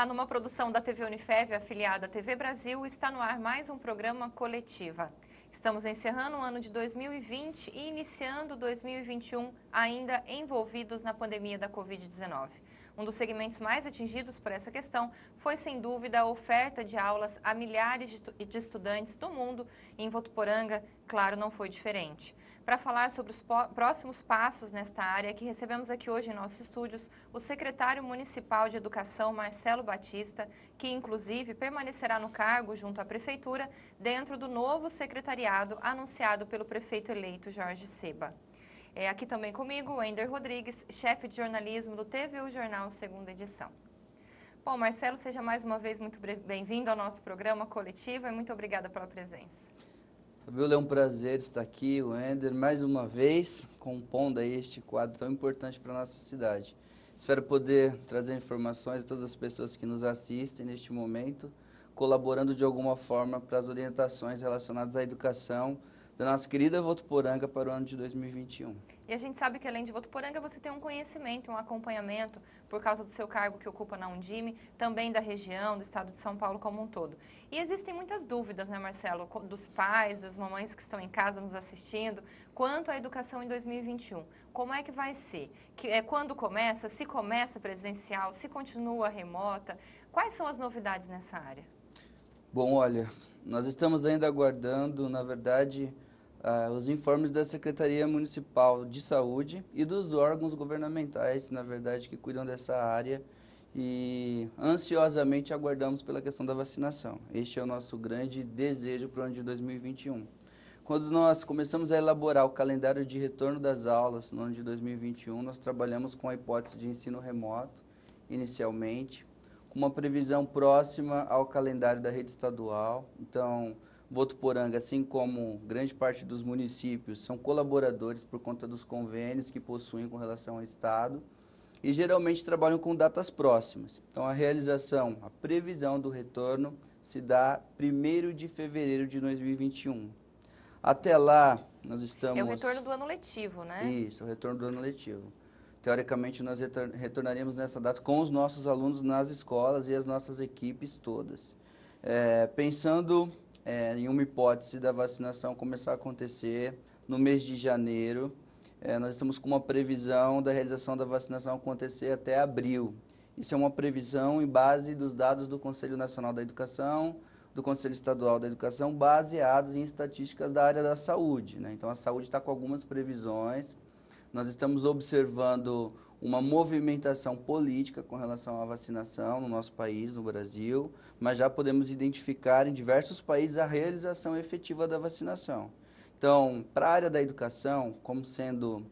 Olá, numa produção da TV Unifev, afiliada à TV Brasil, está no ar mais um programa Coletiva. Estamos encerrando o ano de 2020 e iniciando 2021 ainda envolvidos na pandemia da Covid-19. Um dos segmentos mais atingidos por essa questão foi, sem dúvida, a oferta de aulas a milhares de estudantes do mundo e em Votuporanga, claro, não foi diferente. Para falar sobre os próximos passos nesta área, que recebemos aqui hoje em nossos estúdios o secretário municipal de Educação, Marcelo Batista, que inclusive permanecerá no cargo junto à Prefeitura dentro do novo secretariado anunciado pelo prefeito eleito Jorge Seba. Aqui também comigo o Ender Rodrigues, chefe de jornalismo do TVU Jornal, segunda edição. Bom, Marcelo, seja mais uma vez muito bem-vindo ao nosso programa Coletivo e muito obrigada pela presença. Fabiola, é um prazer estar aqui, o Ender, mais uma vez, compondo aí este quadro tão importante para a nossa cidade. Espero poder trazer informações a todas as pessoas que nos assistem neste momento, colaborando de alguma forma para as orientações relacionadas à educação da nossa querida Votuporanga para o ano de 2021. E a gente sabe que além de Votuporanga você tem um conhecimento, um acompanhamento por causa do seu cargo que ocupa na Undime, também da região, do estado de São Paulo como um todo. E existem muitas dúvidas, né, Marcelo, dos pais, das mamães que estão em casa nos assistindo, quanto à educação em 2021. Como é que vai ser? Quando começa? Se começa presencial? Se continua remota? Quais são as novidades nessa área? Bom, olha, nós estamos ainda aguardando, na verdade, os informes da Secretaria Municipal de Saúde e dos órgãos governamentais, na verdade, que cuidam dessa área e ansiosamente aguardamos pela questão da vacinação. Este é o nosso grande desejo para o ano de 2021. Quando nós começamos a elaborar o calendário de retorno das aulas no ano de 2021, nós trabalhamos com a hipótese de ensino remoto, inicialmente, com uma previsão próxima ao calendário da rede estadual. Então, Votuporanga, assim como grande parte dos municípios, são colaboradores por conta dos convênios que possuem com relação ao Estado e geralmente trabalham com datas próximas. Então, a previsão do retorno se dá 1º de fevereiro de 2021. Até lá, nós estamos... É o retorno do ano letivo, né? Isso, o retorno do ano letivo. Teoricamente, nós retornaríamos nessa data com os nossos alunos nas escolas e as nossas equipes todas. Pensando em uma hipótese da vacinação começar a acontecer no mês de janeiro, nós estamos com uma previsão da realização da vacinação acontecer até abril. Isso é uma previsão em base dos dados do Conselho Nacional da Educação, do Conselho Estadual da Educação, baseados em estatísticas da área da saúde, né? Então, a saúde está com algumas previsões. Nós estamos observando uma movimentação política com relação à vacinação no nosso país, no Brasil, mas já podemos identificar em diversos países a realização efetiva da vacinação. Então, para a área da educação, como sendo,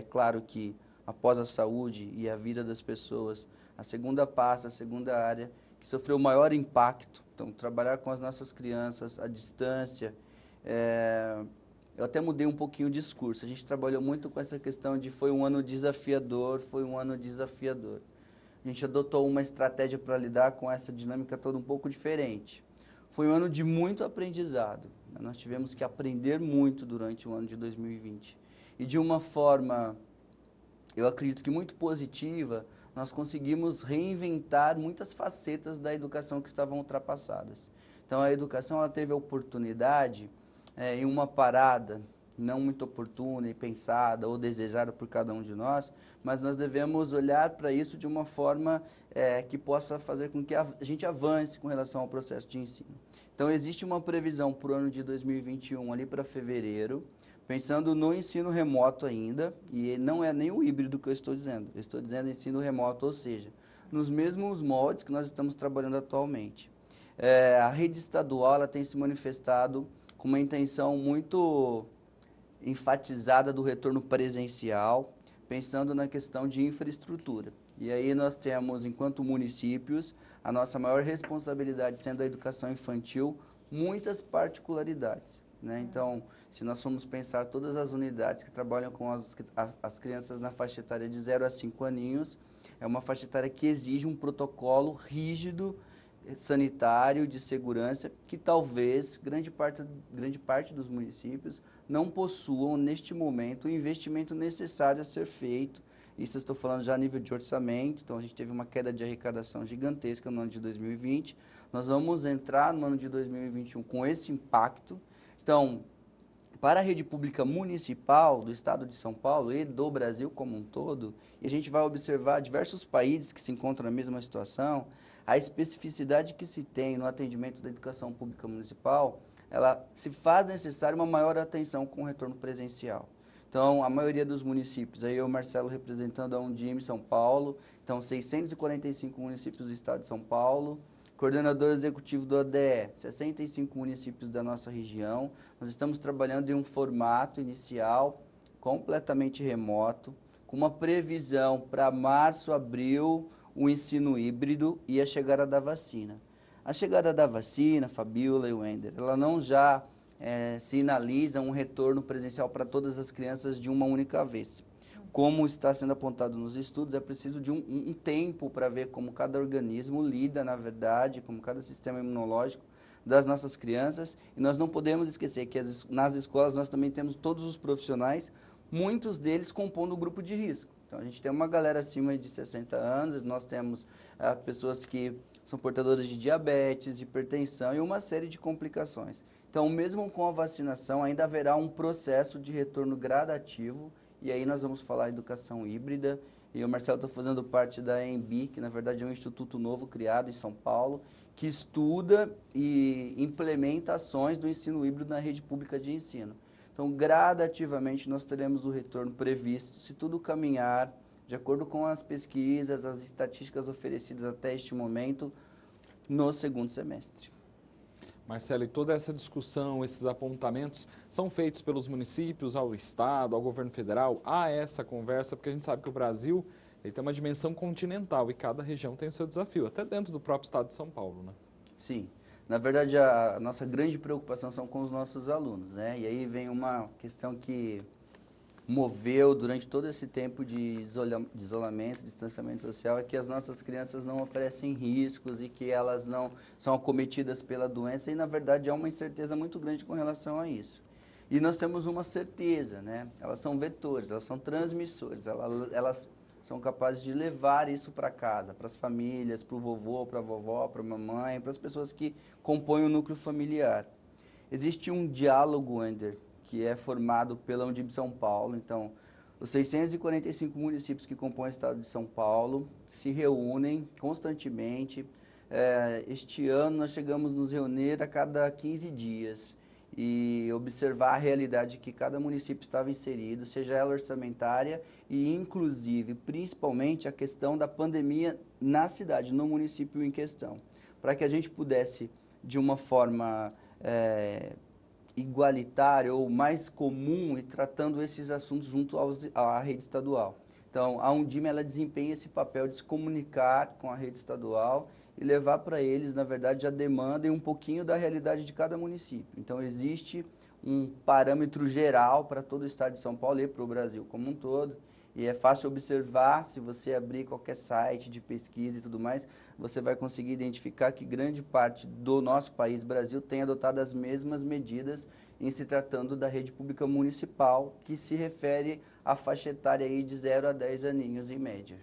claro que após a saúde e a vida das pessoas, a segunda pasta, a segunda área que sofreu o maior impacto, então, trabalhar com as nossas crianças à distância, eu até mudei um pouquinho o discurso. A gente trabalhou muito com essa questão de foi um ano desafiador, foi um ano desafiador. A gente adotou uma estratégia para lidar com essa dinâmica toda um pouco diferente. Foi um ano de muito aprendizado. Nós tivemos que aprender muito durante o ano de 2020. E de uma forma, eu acredito que muito positiva, nós conseguimos reinventar muitas facetas da educação que estavam ultrapassadas. Então, a educação ela teve a oportunidade... em uma parada não muito oportuna e pensada ou desejada por cada um de nós, mas nós devemos olhar para isso de uma forma que possa fazer com que a gente avance com relação ao processo de ensino. Então, existe uma previsão para o ano de 2021, ali para fevereiro, pensando no ensino remoto ainda, e não é nem o híbrido que eu estou dizendo ensino remoto, ou seja, nos mesmos moldes que nós estamos trabalhando atualmente. A rede estadual ela tem se manifestado com uma intenção muito enfatizada do retorno presencial, pensando na questão de infraestrutura. E aí nós temos, enquanto municípios, a nossa maior responsabilidade sendo a educação infantil, muitas particularidades, né? Então, se nós formos pensar todas as unidades que trabalham com as crianças na faixa etária de 0 a 5 aninhos, é uma faixa etária que exige um protocolo rígido, sanitário, de segurança, que talvez grande parte dos municípios não possuam, neste momento, o investimento necessário a ser feito Isso eu estou falando já a nível de orçamento, então a gente teve uma queda de arrecadação gigantesca no ano de 2020. Nós vamos entrar no ano de 2021 com esse impacto. Então, para a rede pública municipal do estado de São Paulo e do Brasil como um todo, e a gente vai observar diversos países que se encontram na mesma situação, a especificidade que se tem no atendimento da educação pública municipal, ela se faz necessária uma maior atenção com o retorno presencial. Então, a maioria dos municípios, aí eu, Marcelo, representando a Undime São Paulo, então 645 municípios do estado de São Paulo, coordenador executivo do ODE, 65 municípios da nossa região. Nós estamos trabalhando em um formato inicial completamente remoto, com uma previsão para março, abril, o ensino híbrido e a chegada da vacina. A chegada da vacina, Fabiola e Wender, ela não já sinaliza um retorno presencial para todas as crianças de uma única vez. Como está sendo apontado nos estudos, é preciso de um tempo para ver como cada organismo lida, na verdade, como cada sistema imunológico das nossas crianças. E nós não podemos esquecer que nas escolas nós também temos todos os profissionais, muitos deles compondo o grupo de risco. Então, a gente tem uma galera acima de 60 anos, nós temos pessoas que são portadoras de diabetes, hipertensão e uma série de complicações. Então, mesmo com a vacinação, ainda haverá um processo de retorno gradativo, e aí nós vamos falar educação híbrida, e o Marcelo está fazendo parte da EMB, que na verdade é um instituto novo criado em São Paulo, que estuda e implementa ações do ensino híbrido na rede pública de ensino. Então, gradativamente, nós teremos o retorno previsto, se tudo caminhar, de acordo com as pesquisas, as estatísticas oferecidas até este momento, no segundo semestre. Marcelo, e toda essa discussão, esses apontamentos são feitos pelos municípios, ao Estado, ao governo federal? Há essa conversa, porque a gente sabe que o Brasil ele tem uma dimensão continental e cada região tem o seu desafio, até dentro do próprio Estado de São Paulo, né? Sim. Na verdade, a nossa grande preocupação são com os nossos alunos, né? E aí vem uma questão que moveu durante todo esse tempo de isolamento, distanciamento social, é que as nossas crianças não oferecem riscos e que elas não são acometidas pela doença e, na verdade, há uma incerteza muito grande com relação a isso. E nós temos uma certeza, né? Elas são vetores, elas são transmissores, elas são capazes de levar isso para casa, para as famílias, para o vovô, para a vovó, para a mamãe, para as pessoas que compõem o núcleo familiar. Existe um diálogo, Wender, que é formado pela Undime São Paulo. Então, os 645 municípios que compõem o estado de São Paulo se reúnem constantemente. Este ano nós chegamos a nos reunir a cada 15 dias e observar a realidade que cada município estava inserido, seja ela orçamentária e, inclusive, principalmente a questão da pandemia na cidade, no município em questão, para que a gente pudesse, de uma forma igualitária ou mais comum, e tratando esses assuntos junto à rede estadual. Então, a Undime ela desempenha esse papel de se comunicar com a rede estadual e levar para eles, na verdade, a demanda e um pouquinho da realidade de cada município. Então, existe um parâmetro geral para todo o estado de São Paulo e para o Brasil como um todo. E é fácil observar, se você abrir qualquer site de pesquisa e tudo mais, você vai conseguir identificar que grande parte do nosso país, Brasil, tem adotado as mesmas medidas em se tratando da rede pública municipal, que se refere à faixa etária aí de 0 a 10 aninhos em média.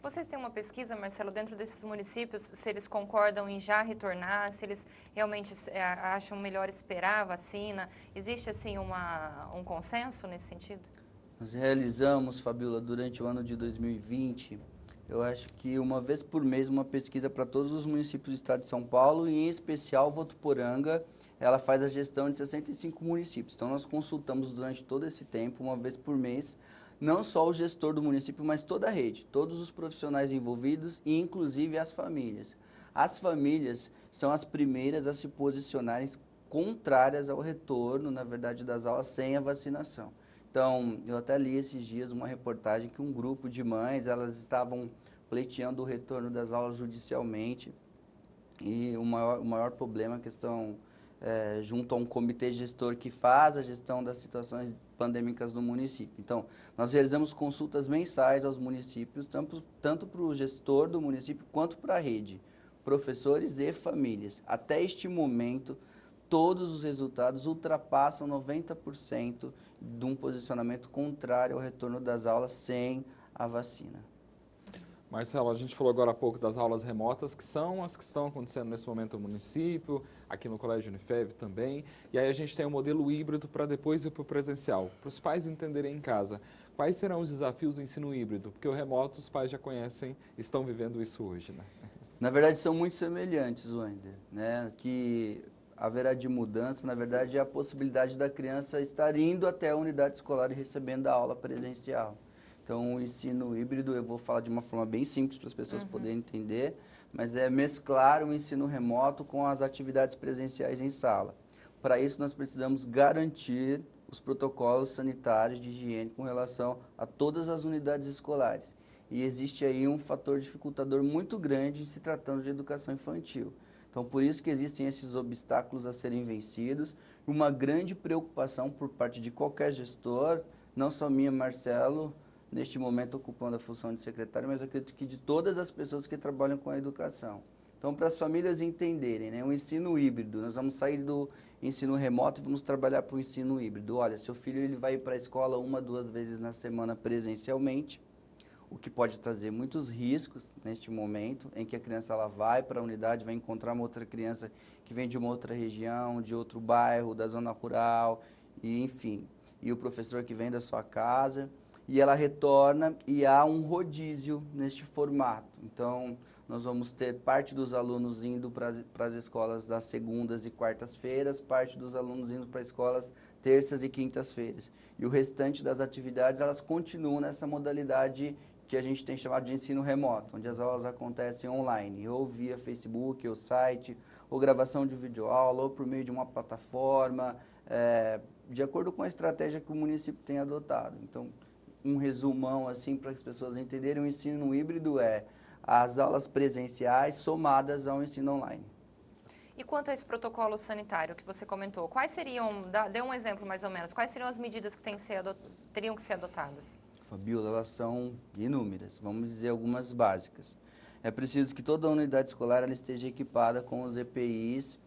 Vocês têm uma pesquisa, Marcelo, dentro desses municípios, se eles concordam em já retornar, se eles realmente acham melhor esperar a vacina? Existe, assim, um consenso nesse sentido? Nós realizamos, Fabiola, durante o ano de 2020, eu acho que uma vez por mês, uma pesquisa para todos os municípios do estado de São Paulo, e em especial Votuporanga, ela faz a gestão de 65 municípios. Então, nós consultamos durante todo esse tempo, uma vez por mês, não só o gestor do município, mas toda a rede, todos os profissionais envolvidos e, inclusive, as famílias. As famílias são as primeiras a se posicionarem contrárias ao retorno, na verdade, das aulas sem a vacinação. Então, eu até li esses dias uma reportagem que um grupo de mães, elas estavam pleiteando o retorno das aulas judicialmente, e o maior problema é a questão junto a um comitê gestor que faz a gestão das situações pandêmicas no município. Então, nós realizamos consultas mensais aos municípios, tanto para o gestor do município quanto para a rede, professores e famílias. Até este momento, todos os resultados ultrapassam 90% de um posicionamento contrário ao retorno das aulas sem a vacina. Marcelo, a gente falou agora há pouco das aulas remotas, que são as que estão acontecendo nesse momento no município, aqui no Colégio Unifev também. E aí a gente tem o modelo híbrido para depois ir para o presencial. Para os pais entenderem em casa, quais serão os desafios do ensino híbrido? Porque o remoto os pais já conhecem, estão vivendo isso hoje, né? Na verdade, são muito semelhantes, Wender, né? Que haverá de mudança, na verdade, é a possibilidade da criança estar indo até a unidade escolar e recebendo a aula presencial. Então, o ensino híbrido, eu vou falar de uma forma bem simples para as pessoas poderem entender, mas é mesclar o ensino remoto com as atividades presenciais em sala. Para isso, nós precisamos garantir os protocolos sanitários de higiene com relação a todas as unidades escolares. E existe aí um fator dificultador muito grande em se tratando de educação infantil. Então, por isso que existem esses obstáculos a serem vencidos, uma grande preocupação por parte de qualquer gestor, não só minha, Marcelo, neste momento ocupando a função de secretário, mas acredito que de todas as pessoas que trabalham com a educação. Então, para as famílias entenderem, né, o ensino híbrido, nós vamos sair do ensino remoto e vamos trabalhar para o ensino híbrido. Olha, seu filho ele vai para a escola 1, 2 vezes na semana presencialmente, o que pode trazer muitos riscos neste momento, em que a criança ela vai para a unidade, vai encontrar uma outra criança que vem de uma outra região, de outro bairro, da zona rural, e enfim, e o professor que vem da sua casa, e ela retorna e há um rodízio neste formato. Então, nós vamos ter parte dos alunos indo para as escolas das segundas e quartas-feiras, parte dos alunos indo para escolas terças e quintas-feiras. E o restante das atividades, elas continuam nessa modalidade que a gente tem chamado de ensino remoto, onde as aulas acontecem online, ou via Facebook, ou site, ou gravação de videoaula, ou por meio de uma plataforma, de acordo com a estratégia que o município tem adotado. Então, um resumão assim para as pessoas entenderem, o ensino híbrido é as aulas presenciais somadas ao ensino online. E quanto a esse protocolo sanitário que você comentou, quais seriam, dê um exemplo mais ou menos, quais seriam as medidas que teriam que ser adotadas? Fabiola, elas são inúmeras, vamos dizer algumas básicas. É preciso que toda unidade escolar ela esteja equipada com os EPIs,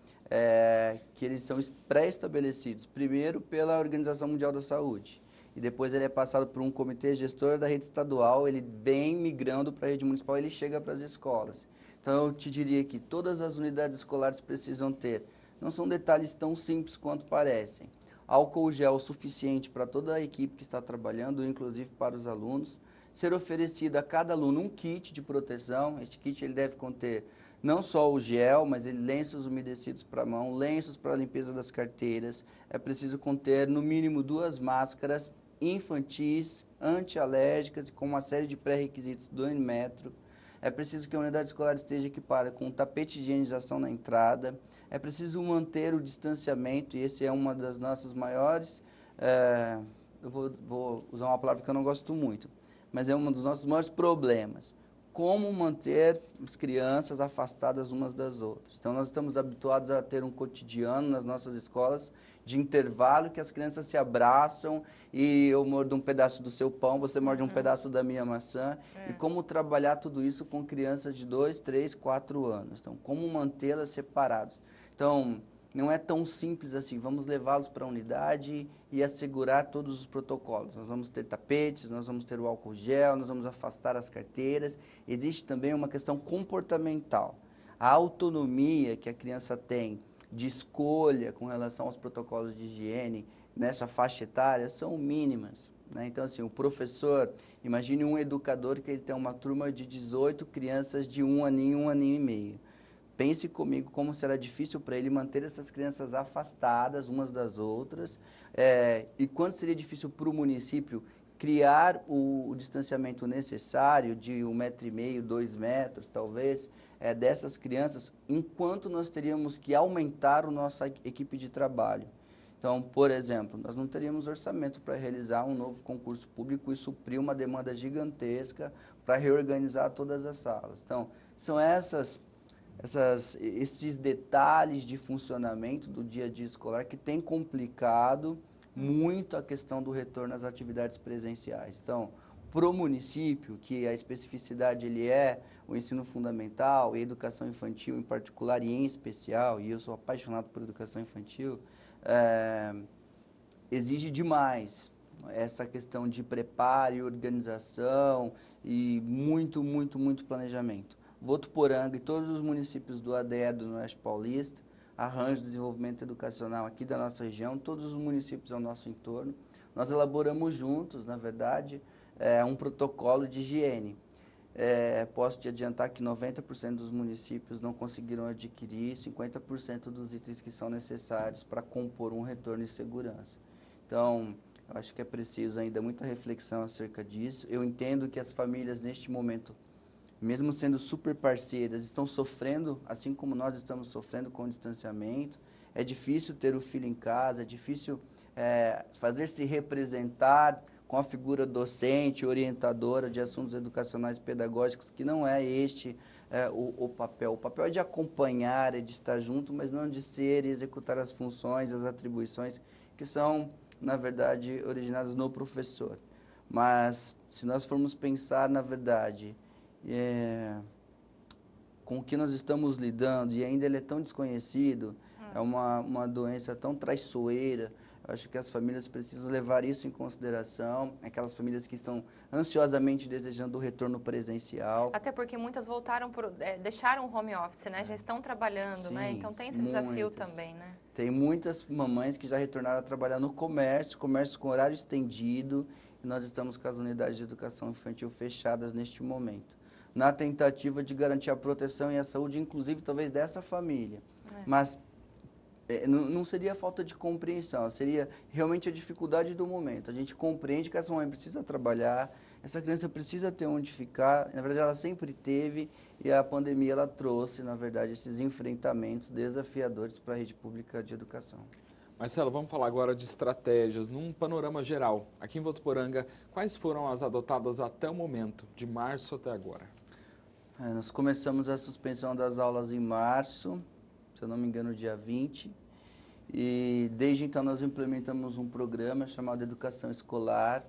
que eles são pré-estabelecidos, primeiro pela Organização Mundial da Saúde, e depois ele é passado por um comitê gestor da rede estadual, ele vem migrando para a rede municipal e ele chega para as escolas. Então, eu te diria que todas as unidades escolares precisam ter, não são detalhes tão simples quanto parecem, álcool gel suficiente para toda a equipe que está trabalhando, inclusive para os alunos, ser oferecido a cada aluno um kit de proteção. Este kit ele deve conter não só o gel, mas lenços umedecidos para a mão, lenços para a limpeza das carteiras. É preciso conter no mínimo 2 máscaras infantis, antialérgicas e com uma série de pré-requisitos do Inmetro. É preciso que a unidade escolar esteja equipada com um tapete de higienização na entrada. É preciso manter o distanciamento, e esse é uma das nossas maiores, eu vou usar uma palavra que eu não gosto muito, mas é um dos nossos maiores problemas. Como manter as crianças afastadas umas das outras. Então, nós estamos habituados a ter um cotidiano nas nossas escolas de intervalo que as crianças se abraçam e eu mordo um pedaço do seu pão, você morde um pedaço da minha maçã. E como trabalhar tudo isso com crianças de 2, 3, 4 anos. Então, como mantê-las separadas. Então, não é tão simples assim, vamos levá-los para a unidade e assegurar todos os protocolos. Nós vamos ter tapetes, nós vamos ter o álcool gel, nós vamos afastar as carteiras. Existe também uma questão comportamental. A autonomia que a criança tem de escolha com relação aos protocolos de higiene nessa faixa etária são mínimas, né? Então, assim, o professor, imagine um educador que ele tem uma turma de 18 crianças de 1 aninho, 1 aninho e meio. Pense comigo como será difícil para ele manter essas crianças afastadas umas das outras, e quanto seria difícil para o município criar o distanciamento necessário de 1,5 metro, 2 metros, talvez, dessas crianças, enquanto nós teríamos que aumentar a nossa equipe de trabalho. Então, por exemplo, nós não teríamos orçamento para realizar um novo concurso público e suprir uma demanda gigantesca para reorganizar todas as salas. Então, são esses detalhes de funcionamento do dia a dia escolar que tem complicado muito a questão do retorno às atividades presenciais. Então, para o município, que a especificidade ele é o ensino fundamental e a educação infantil em particular e em especial, e eu sou apaixonado por educação infantil, exige demais essa questão de preparo e organização e muito planejamento. Votuporanga e todos os municípios do ADE do Noroeste Paulista, Arranjo de Desenvolvimento Educacional aqui da nossa região, todos os municípios ao nosso entorno, nós elaboramos juntos, na verdade, um protocolo de higiene. Posso te adiantar que 90% dos municípios não conseguiram adquirir 50% dos itens que são necessários para compor um retorno de segurança. Então, eu acho que é preciso ainda muita reflexão acerca disso. Eu entendo que as famílias, neste momento, mesmo sendo super parceiras, estão sofrendo, assim como nós estamos sofrendo com o distanciamento. É difícil ter o filho em casa, é difícil fazer-se representar com a figura docente, orientadora de assuntos educacionais e pedagógicos, que não é este o papel. O papel é de acompanhar, é de estar junto, mas não de ser e executar as funções, as atribuições que são, na verdade, originadas no professor. Mas, se nós formos pensar, na verdade, com o que nós estamos lidando, e ainda ele é tão desconhecido, é uma doença tão traiçoeira. Eu acho que as famílias precisam levar isso em consideração, aquelas famílias que estão ansiosamente desejando o retorno presencial. Até porque muitas voltaram, deixaram o home office, né? Já estão trabalhando, Sim, né? Então tem esse desafio também, né? Tem muitas mamães que já retornaram a trabalhar no comércio com horário estendido, e nós estamos com as unidades de educação infantil fechadas neste momento, na tentativa de garantir a proteção e a saúde, inclusive, talvez, dessa família. Mas não seria falta de compreensão, seria realmente a dificuldade do momento. A gente compreende que essa mãe precisa trabalhar, essa criança precisa ter onde ficar. Na verdade, ela sempre teve, e a pandemia ela trouxe, na verdade, esses enfrentamentos desafiadores para a rede pública de educação. Marcelo, vamos falar agora de estratégias. Num panorama geral, aqui em Votuporanga, quais foram as adotadas até o momento, de março até agora? Nós começamos a suspensão das aulas em março, se eu não me engano, dia 20, e desde então nós implementamos um programa chamado Educação Escolar.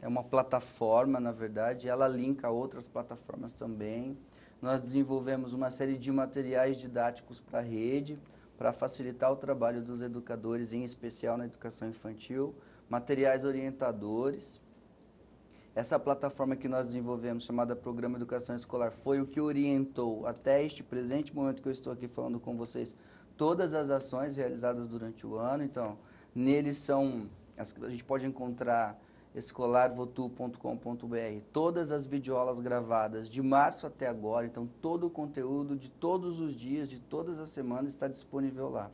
É uma plataforma, na verdade, ela linka a outras plataformas também. Nós desenvolvemos uma série de materiais didáticos para a rede, para facilitar o trabalho dos educadores, em especial na educação infantil, materiais orientadores. Essa plataforma que nós desenvolvemos, chamada Programa Educação Escolar, foi o que orientou, até este presente momento que eu estou aqui falando com vocês, todas as ações realizadas durante o ano. Então, neles a gente pode encontrar escolarvotu.com.br, todas as videoaulas gravadas de março até agora. Então, todo o conteúdo de todos os dias, de todas as semanas, está disponível lá.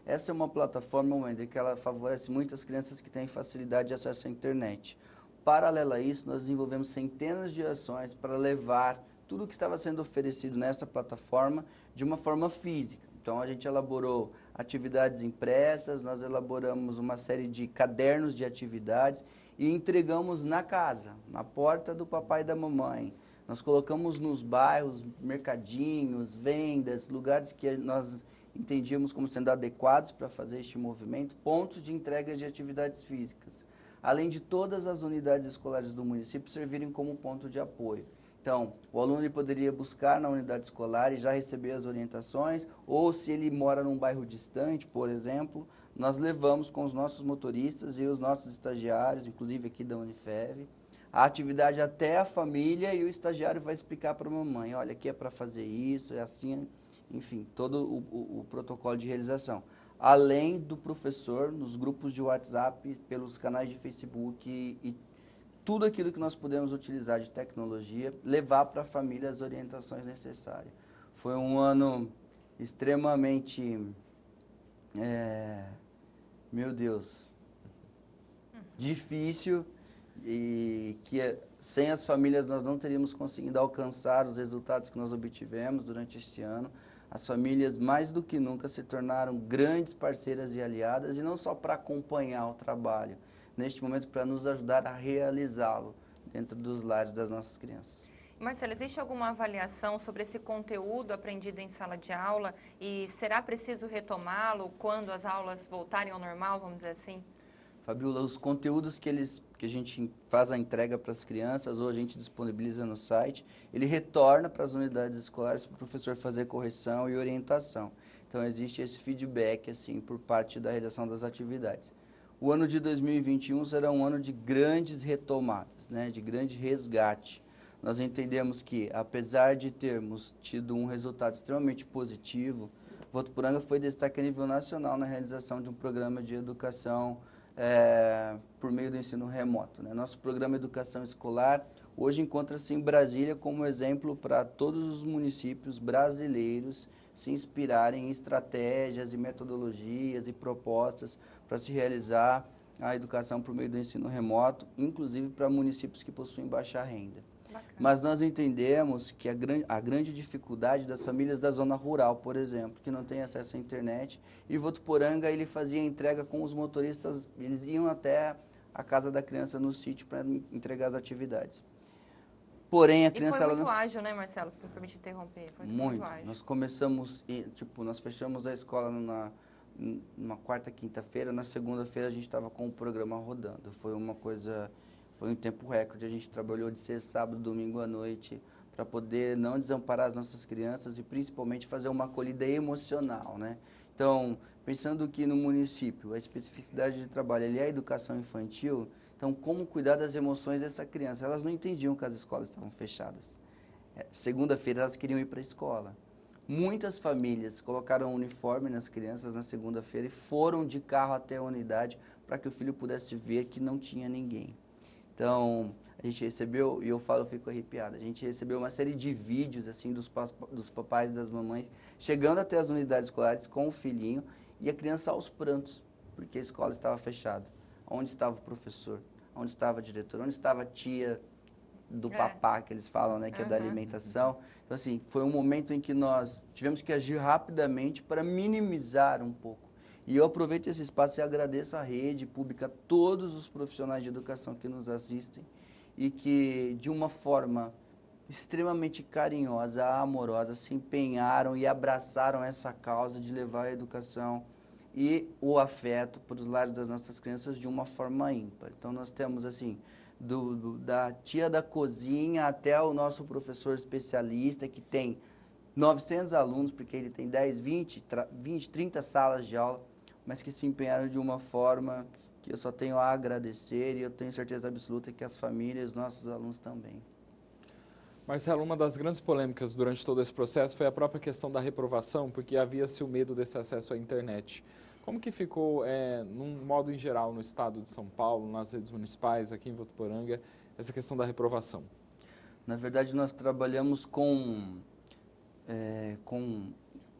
Essa é uma plataforma, Wendy, que ela favorece muitas crianças que têm facilidade de acesso à internet. Paralelo a isso, nós desenvolvemos centenas de ações para levar tudo o que estava sendo oferecido nessa plataforma de uma forma física. Então, a gente elaborou atividades impressas, nós elaboramos uma série de cadernos de atividades e entregamos na casa, na porta do papai e da mamãe. Nós colocamos nos bairros, mercadinhos, vendas, lugares que nós entendíamos como sendo adequados para fazer este movimento, pontos de entrega de atividades físicas, além de todas as unidades escolares do município servirem como ponto de apoio. Então, o aluno ele poderia buscar na unidade escolar e já receber as orientações, ou se ele mora num bairro distante, por exemplo, nós levamos com os nossos motoristas e os nossos estagiários, inclusive aqui da Unifev, a atividade até a família, e o estagiário vai explicar para a mamãe, olha, aqui é para fazer isso, é assim, enfim, todo o protocolo de realização. Além do professor, nos grupos de WhatsApp, pelos canais de Facebook e tudo aquilo que nós podemos utilizar de tecnologia, levar para a família as orientações necessárias. Foi um ano extremamente, meu Deus, difícil, e que sem as famílias nós não teríamos conseguido alcançar os resultados que nós obtivemos durante este ano. As famílias, mais do que nunca, se tornaram grandes parceiras e aliadas, e não só para acompanhar o trabalho, neste momento para nos ajudar a realizá-lo dentro dos lares das nossas crianças. Marcelo, existe alguma avaliação sobre esse conteúdo aprendido em sala de aula e será preciso retomá-lo quando as aulas voltarem ao normal, vamos dizer assim? Fabiola, os conteúdos que a gente faz a entrega para as crianças, ou a gente disponibiliza no site, ele retorna para as unidades escolares para o professor fazer correção e orientação. Então, existe esse feedback, assim, por parte da redação das atividades. o ano de 2021 será um ano de grandes retomadas, né, de grande resgate. Nós entendemos que, apesar de termos tido um resultado extremamente positivo, Votuporanga foi destaque a nível nacional na realização de um programa de educação por meio do ensino remoto, né? Nosso programa Educação Escolar hoje encontra-se em Brasília como exemplo para todos os municípios brasileiros se inspirarem em estratégias e metodologias e propostas para se realizar a educação por meio do ensino remoto, inclusive para municípios que possuem baixa renda. Bacana. Mas nós entendemos que a grande dificuldade das famílias da zona rural, por exemplo, que não têm acesso à internet, e Votuporanga ele fazia entrega com os motoristas, eles iam até a casa da criança no sítio para entregar as atividades. Porém, a criança... E foi muito ágil, né, Marcelo? Se me permite interromper. Foi muito ágil. Nós começamos, nós fechamos a escola numa quarta, quinta-feira, na segunda-feira a gente estava com o programa rodando. Foi um tempo recorde, a gente trabalhou de sexta, sábado, domingo à noite para poder não desamparar as nossas crianças e principalmente fazer uma acolhida emocional, né? Então, pensando que no município a especificidade de trabalho ali é a educação infantil, então como cuidar das emoções dessa criança? Elas não entendiam que as escolas estavam fechadas. Segunda-feira elas queriam ir para a escola. Muitas famílias colocaram uniforme nas crianças na segunda-feira e foram de carro até a unidade para que o filho pudesse ver que não tinha ninguém. Então, a gente recebeu, e eu fico arrepiado, a gente recebeu uma série de vídeos assim dos papais e das mamães chegando até as unidades escolares com o filhinho e a criança aos prantos, porque a escola estava fechada. Onde estava o professor? Onde estava a diretora? Onde estava a tia do papá, que eles falam, né, que é da alimentação? Então, assim, foi um momento em que nós tivemos que agir rapidamente para minimizar um pouco. E eu aproveito esse espaço e agradeço à rede pública, a todos os profissionais de educação que nos assistem e que, de uma forma extremamente carinhosa, amorosa, se empenharam e abraçaram essa causa de levar a educação e o afeto para os lares das nossas crianças de uma forma ímpar. Então, nós temos, assim, da tia da cozinha até o nosso professor especialista, que tem 900 alunos, porque ele tem 10, 20, 30 salas de aula, mas que se empenharam de uma forma que eu só tenho a agradecer e eu tenho certeza absoluta que as famílias, nossos alunos também. Marcelo, uma das grandes polêmicas durante todo esse processo foi a própria questão da reprovação, porque havia-se o medo desse acesso à internet. Como que ficou, num modo em geral, no estado de São Paulo, nas redes municipais, aqui em Votuporanga, essa questão da reprovação? Na verdade, nós trabalhamos com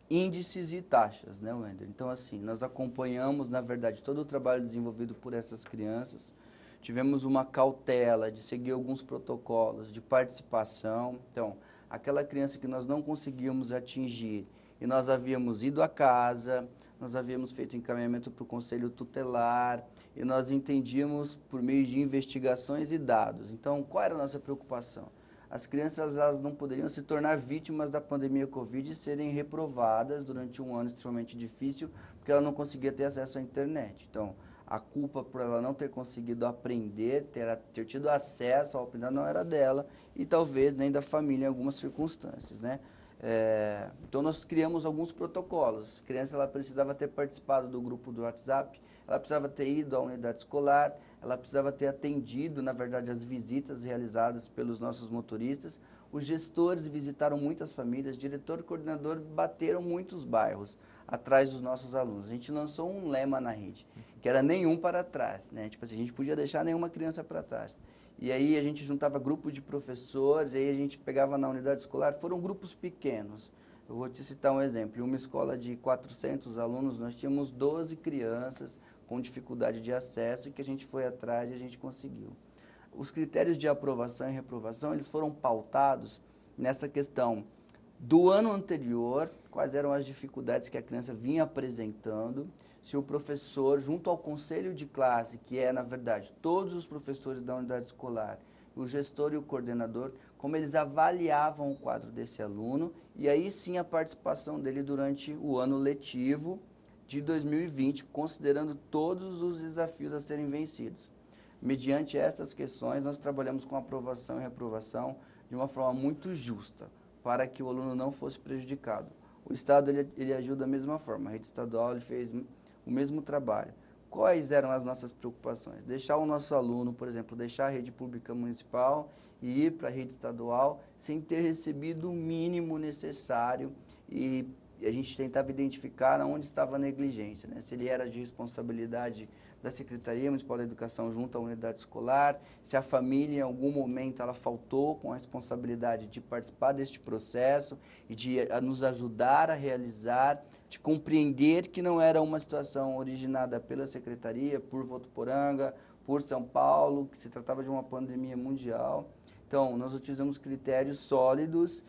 índices e taxas, né, Wender? Então, assim, nós acompanhamos, na verdade, todo o trabalho desenvolvido por essas crianças. Tivemos uma cautela de seguir alguns protocolos de participação. Então, aquela criança que nós não conseguíamos atingir e nós havíamos ido à casa, nós havíamos feito encaminhamento para o conselho tutelar e nós entendíamos por meio de investigações e dados. Então, qual era a nossa preocupação? As crianças elas não poderiam se tornar vítimas da pandemia Covid e serem reprovadas durante um ano extremamente difícil, porque ela não conseguia ter acesso à internet. Então, a culpa por ela não ter conseguido aprender, ter tido acesso ao aprendizado não era dela e talvez nem da família em algumas circunstâncias, né? Então, nós criamos alguns protocolos. A criança ela precisava ter participado do grupo do WhatsApp, ela precisava ter ido à unidade escolar, ela precisava ter atendido, na verdade, as visitas realizadas pelos nossos motoristas. Os gestores visitaram muitas famílias, diretor e coordenador bateram muitos bairros atrás dos nossos alunos. A gente lançou um lema na rede, que era nenhum para trás, né? Tipo assim, a gente podia deixar nenhuma criança para trás. E aí a gente juntava grupo de professores, aí a gente pegava na unidade escolar, foram grupos pequenos. Eu vou te citar um exemplo, em uma escola de 400 alunos, nós tínhamos 12 crianças com dificuldade de acesso, que a gente foi atrás e a gente conseguiu. Os critérios de aprovação e reprovação, eles foram pautados nessa questão do ano anterior, quais eram as dificuldades que a criança vinha apresentando, se o professor, junto ao conselho de classe, que é, na verdade, todos os professores da unidade escolar, o gestor e o coordenador, como eles avaliavam o quadro desse aluno, e aí sim a participação dele durante o ano letivo de 2020, considerando todos os desafios a serem vencidos. Mediante essas questões, nós trabalhamos com aprovação e reprovação de uma forma muito justa, para que o aluno não fosse prejudicado. O Estado ele agiu da mesma forma, a rede estadual ele fez o mesmo trabalho. quais eram as nossas preocupações? Deixar o nosso aluno, por exemplo, deixar a rede pública municipal e ir para a rede estadual sem ter recebido o mínimo necessário e a gente tentava identificar onde estava a negligência, né? Se ele era de responsabilidade da Secretaria Municipal da Educação junto à unidade escolar, se a família em algum momento ela faltou com a responsabilidade de participar deste processo e de nos ajudar a realizar, de compreender que não era uma situação originada pela Secretaria, por Votuporanga, por São Paulo, que se tratava de uma pandemia mundial. Então, nós utilizamos critérios sólidos,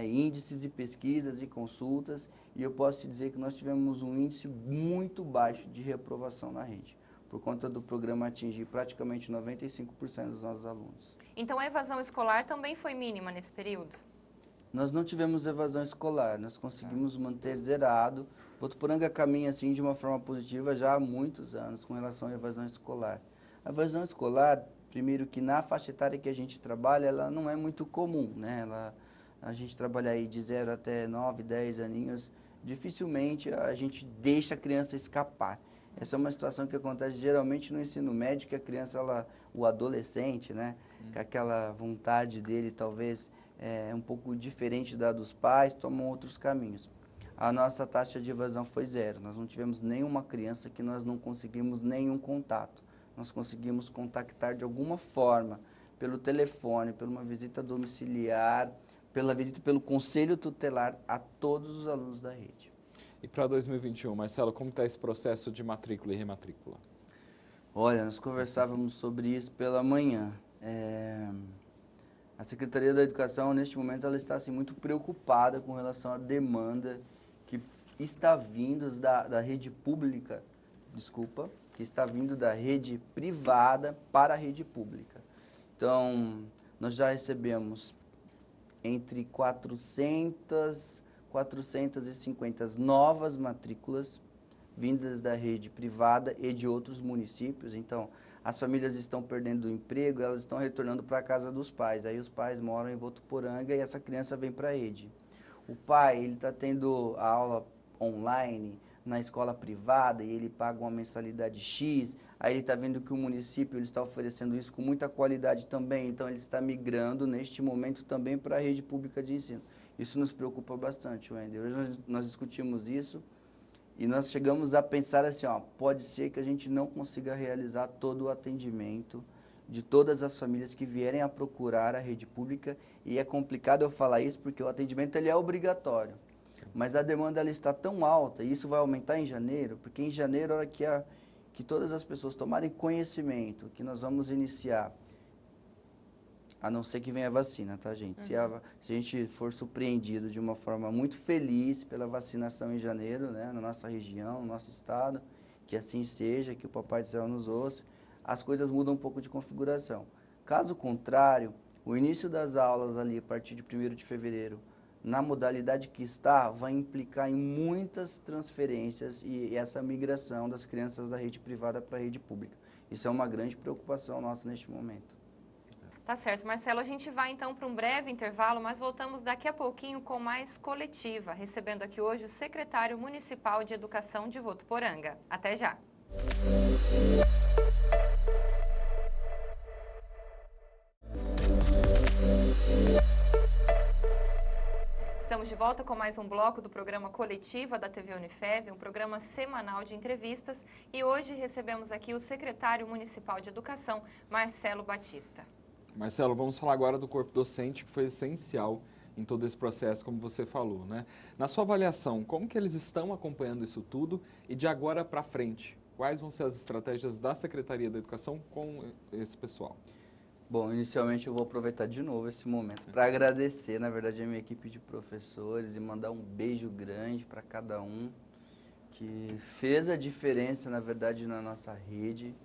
índices e pesquisas e consultas, e eu posso te dizer que nós tivemos um índice muito baixo de reprovação na rede, por conta do programa atingir praticamente 95% dos nossos alunos. Então, a evasão escolar também foi mínima nesse período? Nós não tivemos evasão escolar, nós conseguimos manter zerado. Votuporanga caminha assim de uma forma positiva já há muitos anos com relação à evasão escolar. A evasão escolar, primeiro que na faixa etária que a gente trabalha, ela não é muito comum, né? A gente trabalha aí de 0 até 9, 10 aninhos, dificilmente a gente deixa a criança escapar. Essa é uma situação que acontece geralmente no ensino médio, que a criança, o adolescente, né, com aquela vontade dele talvez um pouco diferente da dos pais, tomam outros caminhos. A nossa taxa de evasão foi 0, nós não tivemos nenhuma criança que nós não conseguimos nenhum contato. Nós conseguimos contactar de alguma forma, pelo telefone, por uma visita domiciliar, pela visita pelo conselho tutelar a todos os alunos da rede. E para 2021, Marcelo, como está esse processo de matrícula e rematrícula? Olha, nós conversávamos sobre isso pela manhã. A Secretaria da Educação, neste momento, ela está assim, muito preocupada com relação à demanda que está vindo da rede pública, que está vindo da rede privada para a rede pública. Então, nós já recebemos entre 450 novas matrículas vindas da rede privada e de outros municípios. Então, as famílias estão perdendo o emprego, elas estão retornando para a casa dos pais. Aí os pais moram em Votuporanga e essa criança vem para a rede. O pai, ele está tendo a aula online na escola privada e ele paga uma mensalidade X, aí ele está vendo que o município ele está oferecendo isso com muita qualidade também, então ele está migrando neste momento também para a rede pública de ensino. Isso nos preocupa bastante, Wender. Hoje nós discutimos isso e nós chegamos a pensar assim, pode ser que a gente não consiga realizar todo o atendimento de todas as famílias que vierem a procurar a rede pública, e é complicado eu falar isso porque o atendimento ele é obrigatório. Mas a demanda ela está tão alta, e isso vai aumentar em janeiro, porque em janeiro, a hora que todas as pessoas tomarem conhecimento que nós vamos iniciar, a não ser que venha a vacina, tá, gente? Se a gente for surpreendido de uma forma muito feliz pela vacinação em janeiro, né, na nossa região, no nosso estado, que assim seja, que o Papai do Céu nos ouça, as coisas mudam um pouco de configuração. Caso contrário, o início das aulas ali, a partir de 1º de fevereiro, na modalidade que está, vai implicar em muitas transferências e essa migração das crianças da rede privada para a rede pública. Isso é uma grande preocupação nossa neste momento. Tá certo, Marcelo. A gente vai então para um breve intervalo, mas voltamos daqui a pouquinho com mais coletiva, recebendo aqui hoje o secretário municipal de Educação de Votuporanga. Até já! Estamos de volta com mais um bloco do programa Coletiva da TV Unifev, um programa semanal de entrevistas, e hoje recebemos aqui o secretário municipal de Educação, Marcelo Batista. Marcelo, vamos falar agora do corpo docente, que foi essencial em todo esse processo, como você falou, né? Na sua avaliação, como que eles estão acompanhando isso tudo e de agora para frente, quais vão ser as estratégias da Secretaria da Educação com esse pessoal? Bom, inicialmente eu vou aproveitar de novo esse momento para agradecer, na verdade, a minha equipe de professores e mandar um beijo grande para cada um que fez a diferença, na verdade, na nossa rede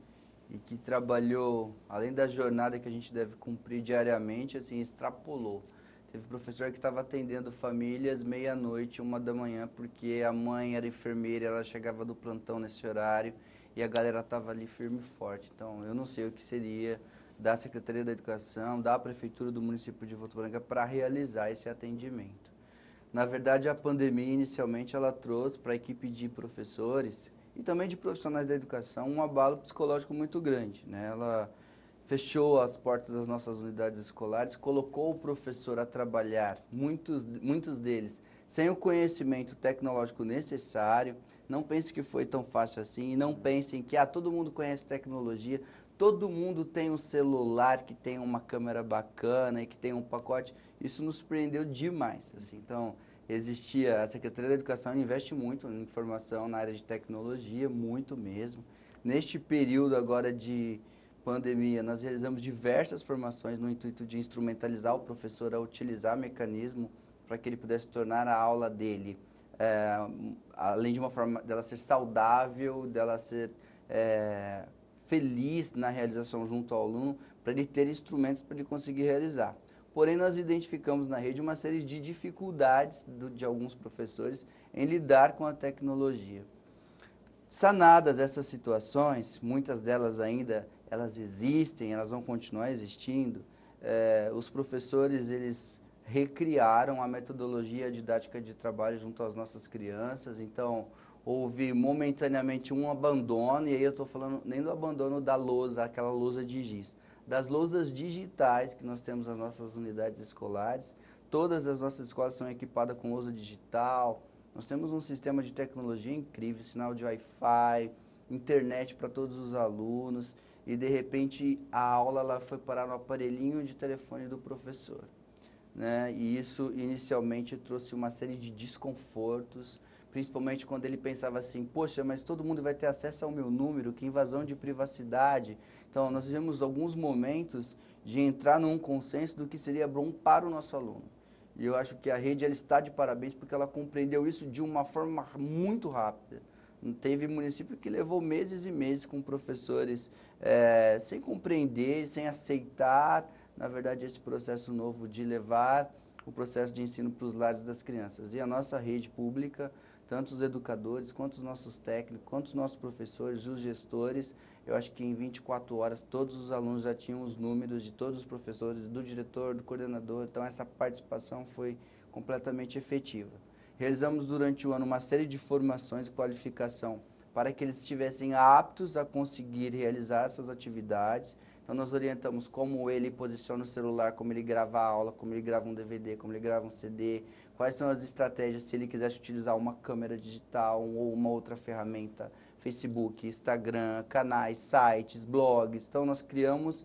e que trabalhou, além da jornada que a gente deve cumprir diariamente, assim, extrapolou. Teve professor que estava atendendo famílias meia-noite, 1 da manhã, porque a mãe era enfermeira, ela chegava do plantão nesse horário e a galera estava ali firme e forte. Então, eu não sei o que seria da Secretaria da Educação, da Prefeitura do município de Votuporanga para realizar esse atendimento. Na verdade, a pandemia, inicialmente, ela trouxe para a equipe de professores e também de profissionais da educação, um abalo psicológico muito grande, né? Ela fechou as portas das nossas unidades escolares, colocou o professor a trabalhar, muitos deles sem o conhecimento tecnológico necessário. Não pense que foi tão fácil assim, e não pensem que todo mundo conhece tecnologia, todo mundo tem um celular que tem uma câmera bacana e que tem um pacote. Isso nos surpreendeu demais, assim. Então, a Secretaria da Educação investe muito em formação na área de tecnologia, muito mesmo. Neste período agora de pandemia, nós realizamos diversas formações no intuito de instrumentalizar o professor a utilizar mecanismo para que ele pudesse tornar a aula dele, além de uma forma dela ser saudável, dela ser feliz na realização junto ao aluno, para ele ter instrumentos para ele conseguir realizar. Porém, nós identificamos na rede uma série de dificuldades de alguns professores em lidar com a tecnologia. Sanadas essas situações, muitas delas ainda elas existem, elas vão continuar existindo, os professores eles recriaram a metodologia didática de trabalho junto às nossas crianças. Então, houve momentaneamente um abandono, e aí eu estou falando nem do abandono da lousa, aquela lousa de giz, das lousas digitais que nós temos nas nossas unidades escolares. Todas as nossas escolas são equipadas com lousa digital, nós temos um sistema de tecnologia incrível, sinal de Wi-Fi, internet para todos os alunos, e de repente a aula ela foi parar no aparelhinho de telefone do professor, né? E isso inicialmente trouxe uma série de desconfortos, principalmente quando ele pensava assim, poxa, mas todo mundo vai ter acesso ao meu número, que invasão de privacidade. Então nós tivemos alguns momentos de entrar num consenso do que seria bom para o nosso aluno. E eu acho que a rede ela está de parabéns porque ela compreendeu isso de uma forma muito rápida. Teve município que levou meses e meses com professores sem compreender, sem aceitar, na verdade, esse processo novo de levar o processo de ensino para os lares das crianças. E a nossa rede pública, tanto os educadores, quanto os nossos técnicos, quanto os nossos professores, os gestores, eu acho que em 24 horas todos os alunos já tinham os números de todos os professores, do diretor, do coordenador, então essa participação foi completamente efetiva. Realizamos durante o ano uma série de formações e qualificação para que eles estivessem aptos a conseguir realizar essas atividades. Então nós orientamos como ele posiciona o celular, como ele grava a aula, como ele grava um DVD, como ele grava um CD, quais são as estratégias se ele quisesse utilizar uma câmera digital ou uma outra ferramenta, Facebook, Instagram, canais, sites, blogs. Então nós criamos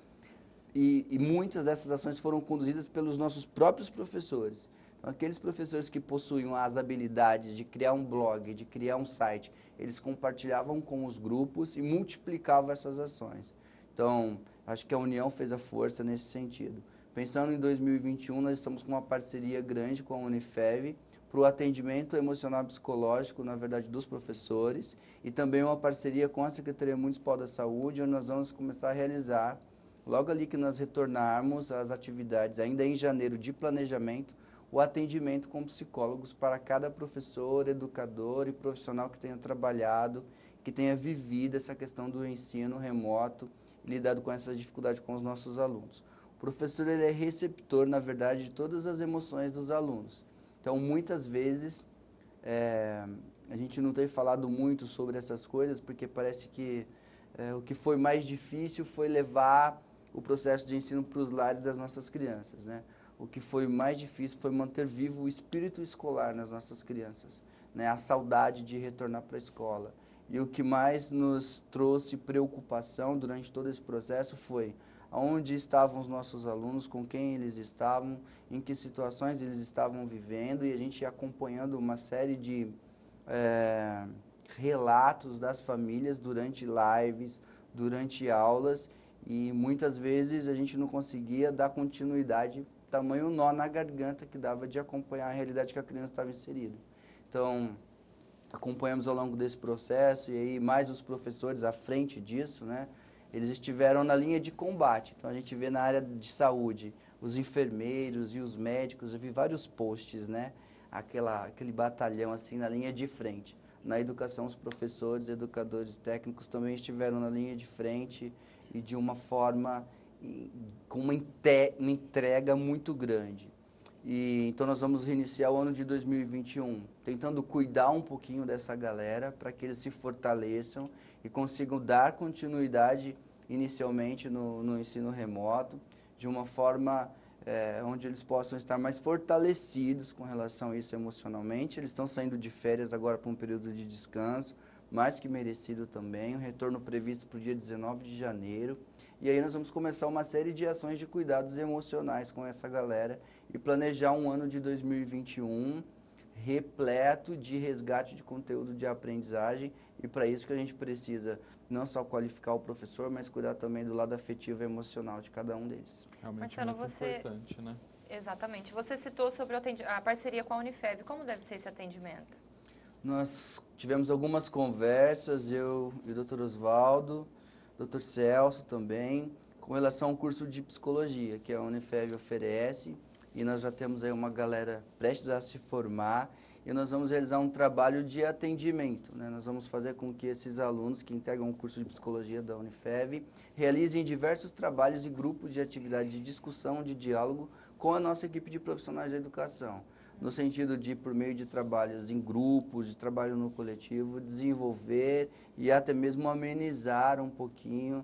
e muitas dessas ações foram conduzidas pelos nossos próprios professores. Então, aqueles professores que possuíam as habilidades de criar um blog, de criar um site, eles compartilhavam com os grupos e multiplicavam essas ações. Então, acho que a união fez a força nesse sentido. Pensando em 2021, nós estamos com uma parceria grande com a Unifev para o atendimento emocional e psicológico, na verdade, dos professores, e também uma parceria com a Secretaria Municipal da Saúde, onde nós vamos começar a realizar, logo ali que nós retornarmos às atividades, ainda em janeiro, de planejamento, o atendimento com psicólogos para cada professor, educador e profissional que tenha trabalhado, que tenha vivido essa questão do ensino remoto e lidado com essa dificuldade com os nossos alunos. O professor ele é receptor, na verdade, de todas as emoções dos alunos. Então, muitas vezes, a gente não tem falado muito sobre essas coisas, porque parece que o que foi mais difícil foi levar o processo de ensino para os lares das nossas crianças, né? O que foi mais difícil foi manter vivo o espírito escolar nas nossas crianças, né? A saudade de retornar para a escola. E o que mais nos trouxe preocupação durante todo esse processo foi onde estavam os nossos alunos, com quem eles estavam, em que situações eles estavam vivendo, e a gente ia acompanhando uma série de relatos das famílias durante lives, durante aulas, e muitas vezes a gente não conseguia dar continuidade, tamanho nó na garganta que dava de acompanhar a realidade que a criança estava inserida. Então, acompanhamos ao longo desse processo, e aí mais os professores à frente disso, né? Eles estiveram na linha de combate. Então, a gente vê na área de saúde, os enfermeiros e os médicos, eu vi vários posts, né? Aquele batalhão assim na linha de frente. Na educação, os professores, educadores técnicos também estiveram na linha de frente e de uma forma, com uma entrega muito grande. E então nós vamos reiniciar o ano de 2021, tentando cuidar um pouquinho dessa galera para que eles se fortaleçam e consigam dar continuidade inicialmente no ensino remoto, de uma forma onde eles possam estar mais fortalecidos com relação a isso emocionalmente. Eles estão saindo de férias agora para um período de descanso, mais que merecido também, um retorno previsto para o dia 19 de janeiro. E aí nós vamos começar uma série de ações de cuidados emocionais com essa galera e planejar um ano de 2021 repleto de resgate de conteúdo de aprendizagem, e para isso que a gente precisa não só qualificar o professor, mas cuidar também do lado afetivo e emocional de cada um deles. Realmente Marcelo, muito importante, né? Exatamente. Você citou sobre a parceria com a Unifev. Como deve ser esse atendimento? Nós tivemos algumas conversas, eu e o Dr. Osvaldo, Dr. Celso também, com relação ao curso de psicologia que a Unifev oferece, e nós já temos aí uma galera prestes a se formar, e nós vamos realizar um trabalho de atendimento, né? Nós vamos fazer com que esses alunos que integram o curso de psicologia da Unifev realizem diversos trabalhos e grupos de atividade de discussão, de diálogo com a nossa equipe de profissionais da educação, no sentido de, por meio de trabalhos em grupos, de trabalho no coletivo, desenvolver e até mesmo amenizar um pouquinho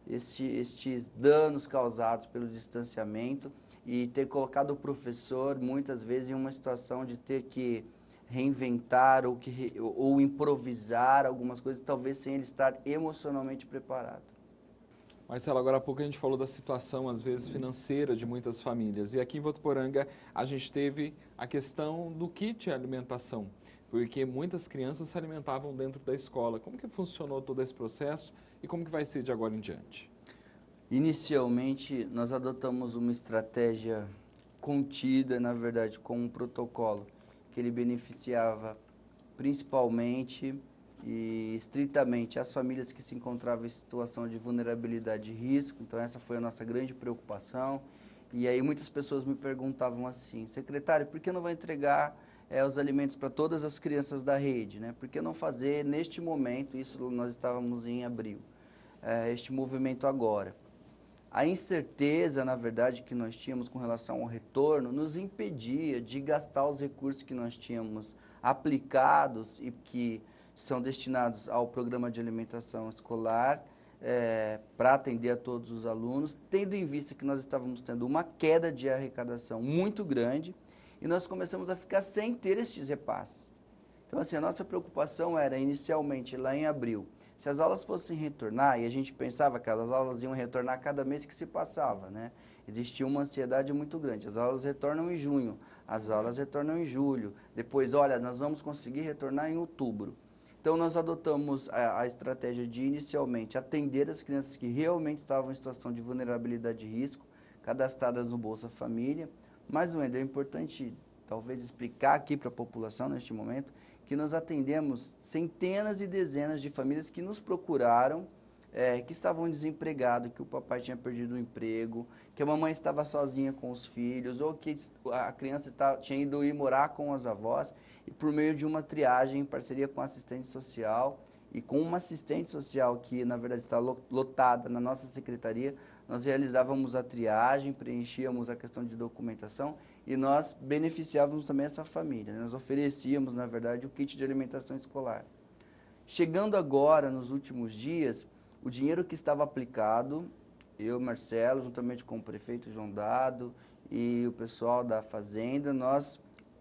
estes danos causados pelo distanciamento, e ter colocado o professor muitas vezes em uma situação de ter que reinventar ou improvisar algumas coisas, talvez sem ele estar emocionalmente preparado. Marcelo, agora há pouco a gente falou da situação, às vezes, financeira de muitas famílias. E aqui em Votuporanga a gente teve a questão do kit alimentação, porque muitas crianças se alimentavam dentro da escola. Como que funcionou todo esse processo e como que vai ser de agora em diante? Inicialmente, nós adotamos uma estratégia contida, na verdade, com um protocolo que ele beneficiava principalmente e estritamente as famílias que se encontravam em situação de vulnerabilidade e risco. Então essa foi a nossa grande preocupação. E aí muitas pessoas me perguntavam assim: secretário, por que não vai entregar os alimentos para todas as crianças da rede, né? Por que não fazer neste momento, isso nós estávamos em abril, este movimento agora? A incerteza, na verdade, que nós tínhamos com relação ao retorno nos impedia de gastar os recursos que nós tínhamos aplicados e que são destinados ao programa de alimentação escolar para atender a todos os alunos, tendo em vista que nós estávamos tendo uma queda de arrecadação muito grande e nós começamos a ficar sem ter estes repasses. Então, assim, a nossa preocupação era, inicialmente, lá em abril, se as aulas fossem retornar, e a gente pensava que as aulas iam retornar cada mês que se passava, né? Existia uma ansiedade muito grande. As aulas retornam em junho, as aulas retornam em julho. Depois, olha, nós vamos conseguir retornar em outubro. Então, nós adotamos a estratégia de, inicialmente, atender as crianças que realmente estavam em situação de vulnerabilidade e risco, cadastradas no Bolsa Família. Mas, Wender, é importante, talvez, explicar aqui para a população, neste momento, que nós atendemos centenas e dezenas de famílias que nos procuraram, que estavam desempregados, que o papai tinha perdido o emprego, que a mamãe estava sozinha com os filhos, ou que a criança tinha ido ir morar com as avós, e por meio de uma triagem em parceria com a assistente social, e com uma assistente social que, na verdade, está lotada na nossa secretaria, nós realizávamos a triagem, preenchíamos a questão de documentação e nós beneficiávamos também essa família. Nós oferecíamos, na verdade, o kit de alimentação escolar. Chegando agora, nos últimos dias, o dinheiro que estava aplicado, eu, Marcelo, juntamente com o prefeito João Dado e o pessoal da Fazenda, nós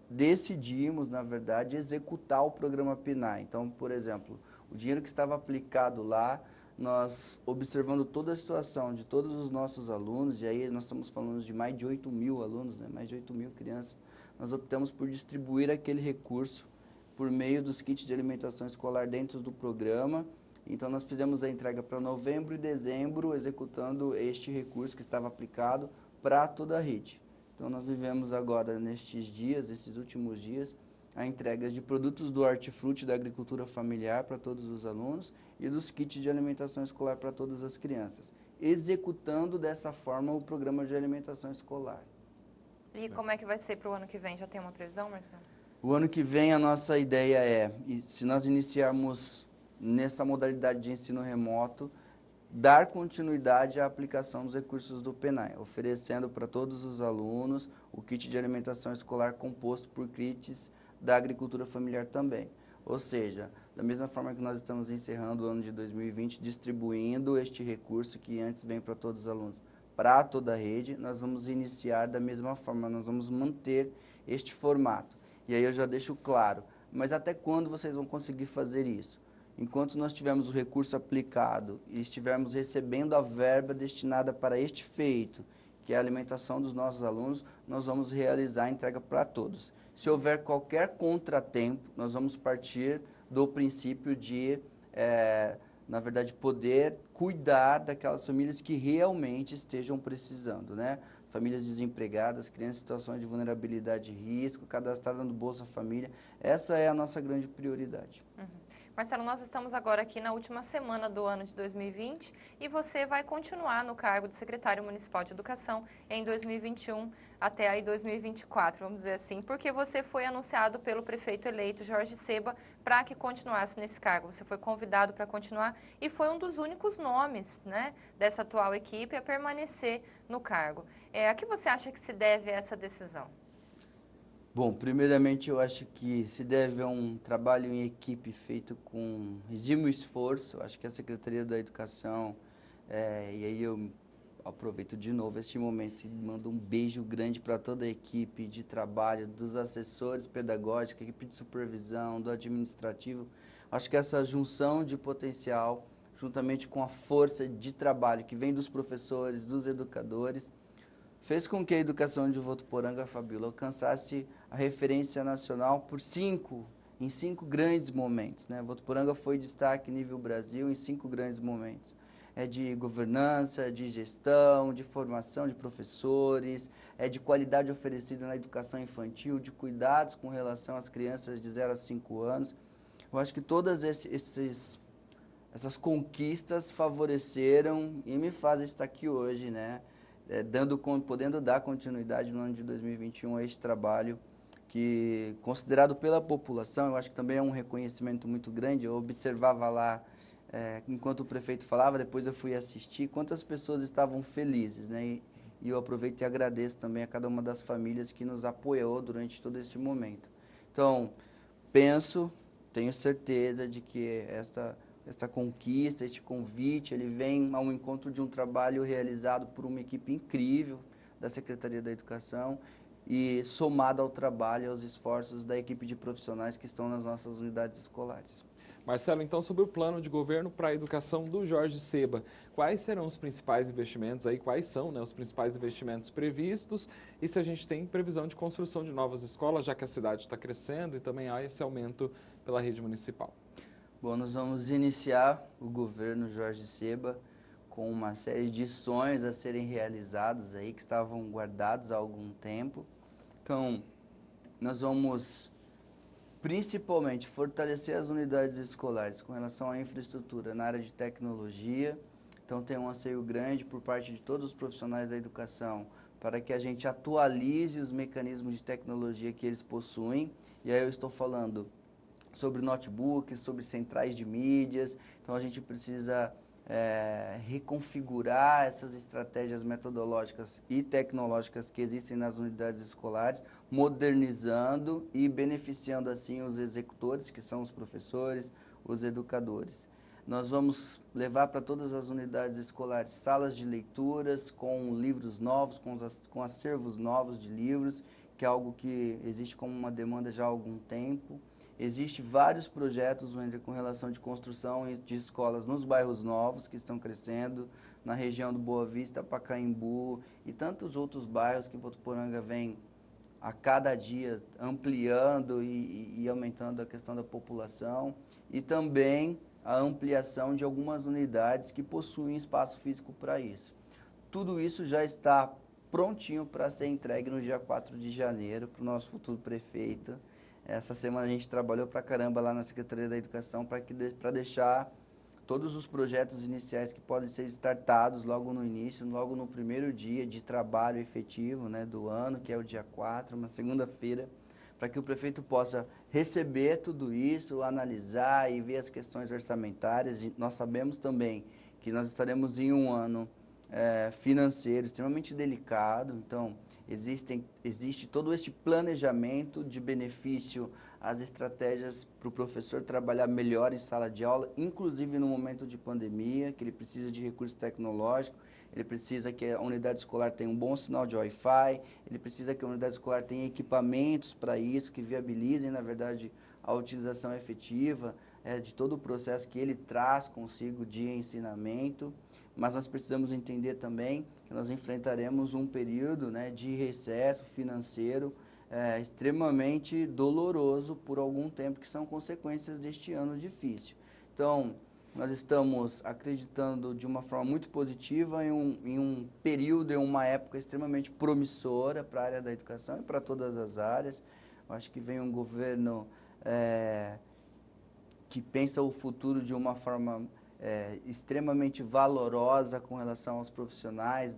decidimos, na verdade, executar o programa PNAE. Então, por exemplo, o dinheiro que estava aplicado lá, nós, observando toda a situação de todos os nossos alunos, e aí nós estamos falando de mais de 8.000 alunos, né, mais de 8.000 crianças, nós optamos por distribuir aquele recurso por meio dos kits de alimentação escolar dentro do programa. Então, nós fizemos a entrega para novembro e dezembro, executando este recurso que estava aplicado para toda a rede. Então, nós vivemos agora, nestes dias, nesses últimos dias, a entrega de produtos do hortifruti da agricultura familiar para todos os alunos e dos kits de alimentação escolar para todas as crianças, executando dessa forma o programa de alimentação escolar. E como é que vai ser para o ano que vem? Já tem uma previsão, Marcelo? O ano que vem a nossa ideia se nós iniciarmos nessa modalidade de ensino remoto, dar continuidade à aplicação dos recursos do PENAE, oferecendo para todos os alunos o kit de alimentação escolar composto por kits da agricultura familiar também. Ou seja, da mesma forma que nós estamos encerrando o ano de 2020, distribuindo este recurso que antes vem para todos os alunos, para toda a rede, nós vamos iniciar da mesma forma, nós vamos manter este formato. E aí eu já deixo claro, mas até quando vocês vão conseguir fazer isso? Enquanto nós tivermos o recurso aplicado e estivermos recebendo a verba destinada para este feito, que é a alimentação dos nossos alunos, nós vamos realizar a entrega para todos. Se houver qualquer contratempo, nós vamos partir do princípio de, na verdade, poder cuidar daquelas famílias que realmente estejam precisando, né? Famílias desempregadas, crianças em situações de vulnerabilidade e risco, cadastradas no Bolsa Família. Essa é a nossa grande prioridade. Uhum. Marcelo, nós estamos agora aqui na última semana do ano de 2020 e você vai continuar no cargo de secretário municipal de educação em 2021 até aí 2024, vamos dizer assim, porque você foi anunciado pelo prefeito eleito Jorge Seba para que continuasse nesse cargo. Você foi convidado para continuar e foi um dos únicos nomes, né, dessa atual equipe a permanecer no cargo. A que você acha que se deve essa decisão? Bom, primeiramente eu acho que se deve a um trabalho em equipe feito com exímio esforço. Acho que a Secretaria da Educação, e aí eu aproveito de novo este momento e mando um beijo grande para toda a equipe de trabalho, dos assessores pedagógicos, equipe de supervisão, do administrativo. Acho que essa junção de potencial, juntamente com a força de trabalho que vem dos professores, dos educadores, fez com que a educação de Votuporanga, Fabíola, alcançasse a referência nacional em cinco grandes momentos, né? Votuporanga foi destaque nível Brasil em 5 grandes momentos. De governança, de gestão, de formação de professores, de qualidade oferecida na educação infantil, de cuidados com relação às crianças de 0 a 5 anos. Eu acho que todas essas conquistas favoreceram e me fazem estar aqui hoje, né? Podendo dar continuidade no ano de 2021 a este trabalho que, considerado pela população, eu acho que também é um reconhecimento muito grande. Eu observava lá, enquanto o prefeito falava, depois eu fui assistir, quantas pessoas estavam felizes, né? E eu aproveito e agradeço também a cada uma das famílias que nos apoiou durante todo este momento. Então, tenho certeza de que esta conquista, este convite, ele vem ao encontro de um trabalho realizado por uma equipe incrível da Secretaria da Educação e somado ao trabalho e aos esforços da equipe de profissionais que estão nas nossas unidades escolares. Marcelo, então, sobre o plano de governo para a educação do Jorge Seba, quais serão os principais investimentos aí, quais são, né, os principais investimentos previstos e se a gente tem previsão de construção de novas escolas, já que a cidade está crescendo e também há esse aumento pela rede municipal? Bom, nós vamos iniciar o governo Jorge Seba com uma série de sonhos a serem realizados aí, que estavam guardados há algum tempo. Então, nós vamos principalmente fortalecer as unidades escolares com relação à infraestrutura na área de tecnologia. Então, tem um anseio grande por parte de todos os profissionais da educação para que a gente atualize os mecanismos de tecnologia que eles possuem. E aí eu estou falando sobre notebooks, sobre centrais de mídias. Então, a gente precisa reconfigurar essas estratégias metodológicas e tecnológicas que existem nas unidades escolares, modernizando e beneficiando, assim, os executores, que são os professores, os educadores. Nós vamos levar para todas as unidades escolares salas de leituras com livros novos, com acervos novos de livros, que é algo que existe como uma demanda já há algum tempo. Existem vários projetos, Wender, com relação de construção de escolas nos bairros novos que estão crescendo, na região do Boa Vista, Pacaembu e tantos outros bairros que Votuporanga vem a cada dia ampliando e aumentando a questão da população. E também a ampliação de algumas unidades que possuem espaço físico para isso. Tudo isso já está prontinho para ser entregue no dia 4 de janeiro para o nosso futuro prefeito. Essa semana a gente trabalhou pra caramba lá na Secretaria da Educação para deixar todos os projetos iniciais que podem ser startados logo no início, logo no primeiro dia de trabalho efetivo, né, do ano, que é o dia 4, uma segunda-feira, para que o prefeito possa receber tudo isso, analisar e ver as questões orçamentárias. E nós sabemos também que nós estaremos em um ano financeiro extremamente delicado, então existe todo este planejamento de benefício, as estratégias para o professor trabalhar melhor em sala de aula, inclusive no momento de pandemia, que ele precisa de recurso tecnológico, ele precisa que a unidade escolar tenha um bom sinal de Wi-Fi, ele precisa que a unidade escolar tenha equipamentos para isso, que viabilizem, na verdade, a utilização efetiva de todo o processo que ele traz consigo de ensinamento, mas nós precisamos entender também que nós enfrentaremos um período, né, de recesso financeiro extremamente doloroso por algum tempo, que são consequências deste ano difícil. Então, nós estamos acreditando de uma forma muito positiva em um período, em uma época extremamente promissora para a área da educação e para todas as áreas. Eu acho que vem um governo que pensa o futuro de uma forma extremamente valorosa com relação aos profissionais,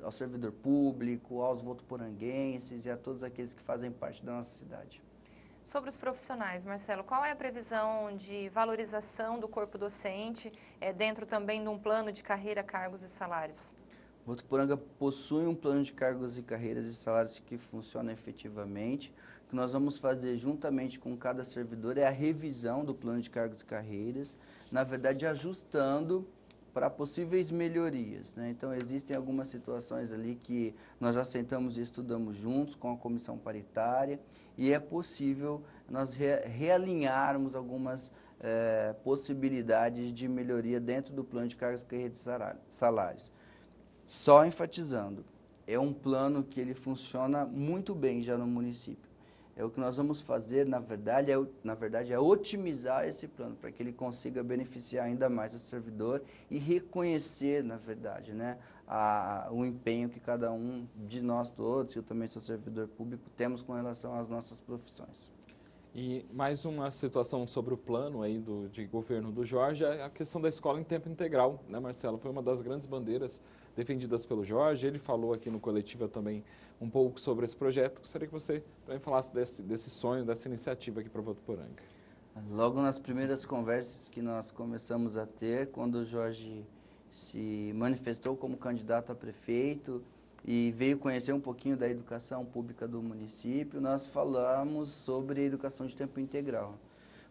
ao servidor público, aos votuporanguenses e a todos aqueles que fazem parte da nossa cidade. Sobre os profissionais, Marcelo, qual é a previsão de valorização do corpo docente, dentro também de um plano de carreira, cargos e salários? Votuporanga possui um plano de cargos e carreiras e salários que funciona efetivamente. O que nós vamos fazer juntamente com cada servidor é a revisão do plano de cargos e carreiras, na verdade ajustando para possíveis melhorias, né? Então existem algumas situações ali que nós já sentamos e estudamos juntos com a comissão paritária e é possível nós realinharmos algumas possibilidades de melhoria dentro do plano de cargos, carreiras e salários. Só enfatizando, é um plano que ele funciona muito bem já no município. O que nós vamos fazer, na verdade, é otimizar esse plano, para que ele consiga beneficiar ainda mais o servidor e reconhecer, na verdade, né, o empenho que cada um de nós todos, eu também sou servidor público, temos com relação às nossas profissões. E mais uma situação sobre o plano aí de governo do Jorge, é a questão da escola em tempo integral, né, Marcelo? Foi uma das grandes bandeiras defendidas pelo Jorge, ele falou aqui no Coletiva também um pouco sobre esse projeto. Gostaria que você também falasse desse sonho, dessa iniciativa aqui para Votuporanga. Logo nas primeiras conversas que nós começamos a ter, quando o Jorge se manifestou como candidato a prefeito e veio conhecer um pouquinho da educação pública do município, nós falamos sobre a educação de tempo integral,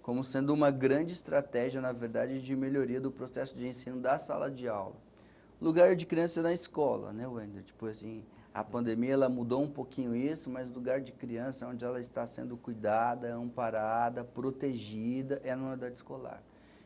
como sendo uma grande estratégia, na verdade, de melhoria do processo de ensino da sala de aula. Lugar de criança na escola, né, Wender? Tipo assim, a pandemia ela mudou um pouquinho isso, mas lugar de criança onde ela está sendo cuidada, amparada, protegida, é na unidade escolar.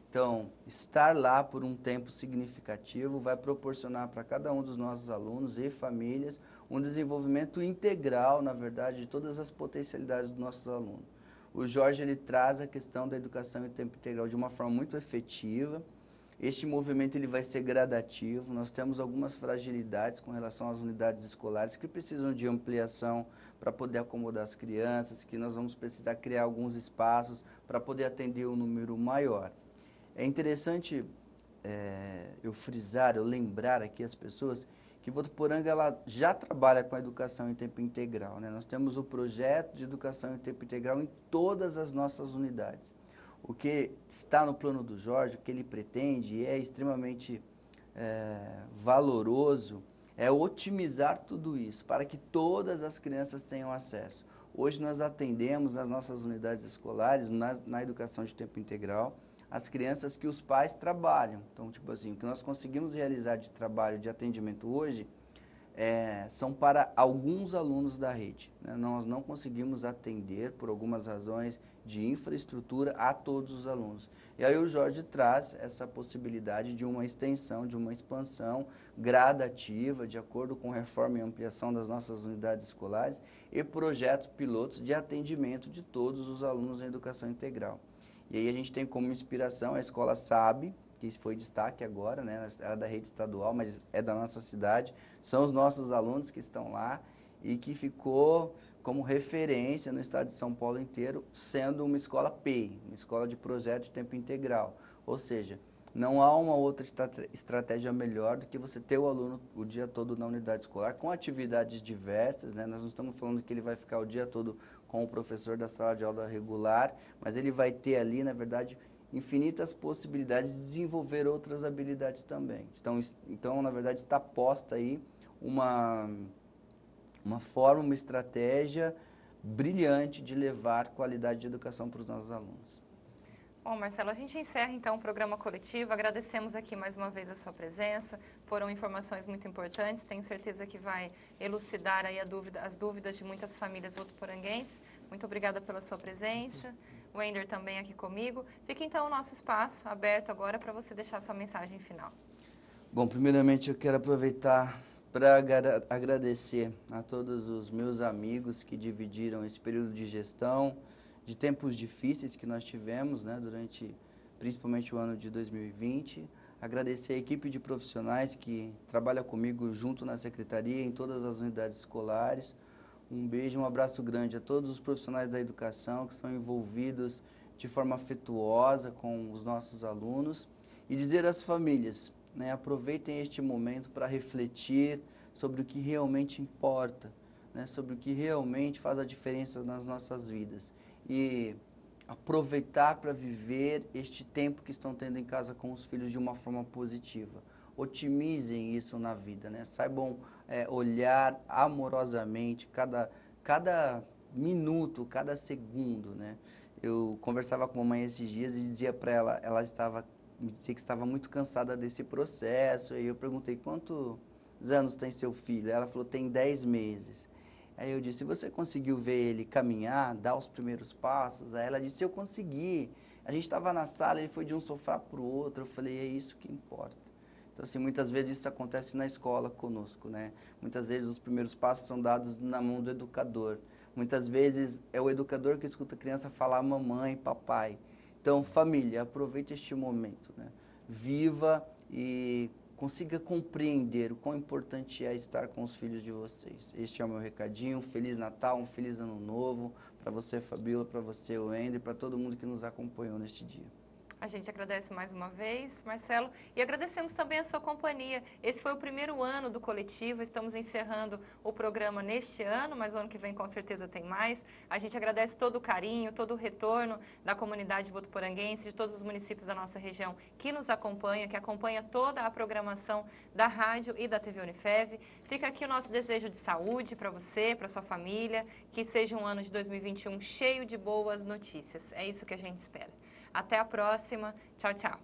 Então, estar lá por um tempo significativo vai proporcionar para cada um dos nossos alunos e famílias um desenvolvimento integral, na verdade, de todas as potencialidades dos nossos alunos. O Jorge ele traz a questão da educação em tempo integral de uma forma muito efetiva. Este movimento ele vai ser gradativo, nós temos algumas fragilidades com relação às unidades escolares que precisam de ampliação para poder acomodar as crianças, que nós vamos precisar criar alguns espaços para poder atender um número maior. É interessante eu frisar, eu lembrar aqui as pessoas que Votuporanga ela já trabalha com a educação em tempo integral, né? Nós temos o projeto de educação em tempo integral em todas as nossas unidades. O que está no plano do Jorge, o que ele pretende e é extremamente valoroso, é otimizar tudo isso para que todas as crianças tenham acesso. Hoje nós atendemos nas nossas unidades escolares, na educação de tempo integral, as crianças que os pais trabalham. Então, tipo assim, o que nós conseguimos realizar de trabalho, de atendimento hoje, são para alguns alunos da rede, né? Nós não conseguimos atender, por algumas razões de infraestrutura, a todos os alunos. E aí o Jorge traz essa possibilidade de uma extensão, de uma expansão gradativa, de acordo com reforma e ampliação das nossas unidades escolares e projetos pilotos de atendimento de todos os alunos em educação integral. E aí a gente tem como inspiração a Escola SAB, que foi destaque agora, né? Era da rede estadual, mas é da nossa cidade. São os nossos alunos que estão lá e que ficou como referência no estado de São Paulo inteiro, sendo uma escola PEI, uma escola de projeto de tempo integral. Ou seja, não há uma outra estratégia melhor do que você ter o aluno o dia todo na unidade escolar, com atividades diversas, né? Nós não estamos falando que ele vai ficar o dia todo com o professor da sala de aula regular, mas ele vai ter ali, na verdade, infinitas possibilidades de desenvolver outras habilidades também. Então, na verdade, está posta aí uma forma, uma estratégia brilhante de levar qualidade de educação para os nossos alunos. Bom, Marcelo, a gente encerra então o programa coletivo. Agradecemos aqui mais uma vez a sua presença. Foram informações muito importantes. Tenho certeza que vai elucidar aí as dúvidas de muitas famílias votuporanguenses. Muito obrigada pela sua presença. O Wender também aqui comigo. Fica então o nosso espaço aberto agora para você deixar sua mensagem final. Bom, primeiramente eu quero aproveitar para agradecer a todos os meus amigos que dividiram esse período de gestão, de tempos difíceis que nós tivemos, né, durante principalmente o ano de 2020. Agradecer a equipe de profissionais que trabalha comigo junto na secretaria, em todas as unidades escolares. Um beijo, um abraço grande a todos os profissionais da educação que são envolvidos de forma afetuosa com os nossos alunos. E dizer às famílias, né, aproveitem este momento para refletir sobre o que realmente importa, né, sobre o que realmente faz a diferença nas nossas vidas. E aproveitar para viver este tempo que estão tendo em casa com os filhos de uma forma positiva. Otimizem isso na vida, né? Saibam olhar amorosamente cada minuto, cada segundo, né? Eu conversava com a mamãe esses dias e dizia para ela me dizia que estava muito cansada desse processo. E eu perguntei, quantos anos tem seu filho? Ela falou, tem 10 meses. Aí eu disse, você conseguiu ver ele caminhar, dar os primeiros passos? Aí ela disse, eu consegui. A gente estava na sala, ele foi de um sofá para o outro. Eu falei, é isso que importa. Então, assim, muitas vezes isso acontece na escola conosco, né? Muitas vezes os primeiros passos são dados na mão do educador. Muitas vezes é o educador que escuta a criança falar mamãe, papai. Então, família, aproveite este momento, né? Viva e consiga compreender o quão importante é estar com os filhos de vocês. Este é o meu recadinho. Um Feliz Natal, um Feliz Ano Novo para você, Fabíola, para você, Wender, e para todo mundo que nos acompanhou neste dia. A gente agradece mais uma vez, Marcelo, e agradecemos também a sua companhia. Esse foi o primeiro ano do coletivo, estamos encerrando o programa neste ano, mas o ano que vem com certeza tem mais. A gente agradece todo o carinho, todo o retorno da comunidade votuporanguense, de todos os municípios da nossa região que nos acompanha, que acompanha toda a programação da rádio e da TV Unifev. Fica aqui o nosso desejo de saúde para você, para sua família, que seja um ano de 2021 cheio de boas notícias. É isso que a gente espera. Até a próxima. Tchau, tchau.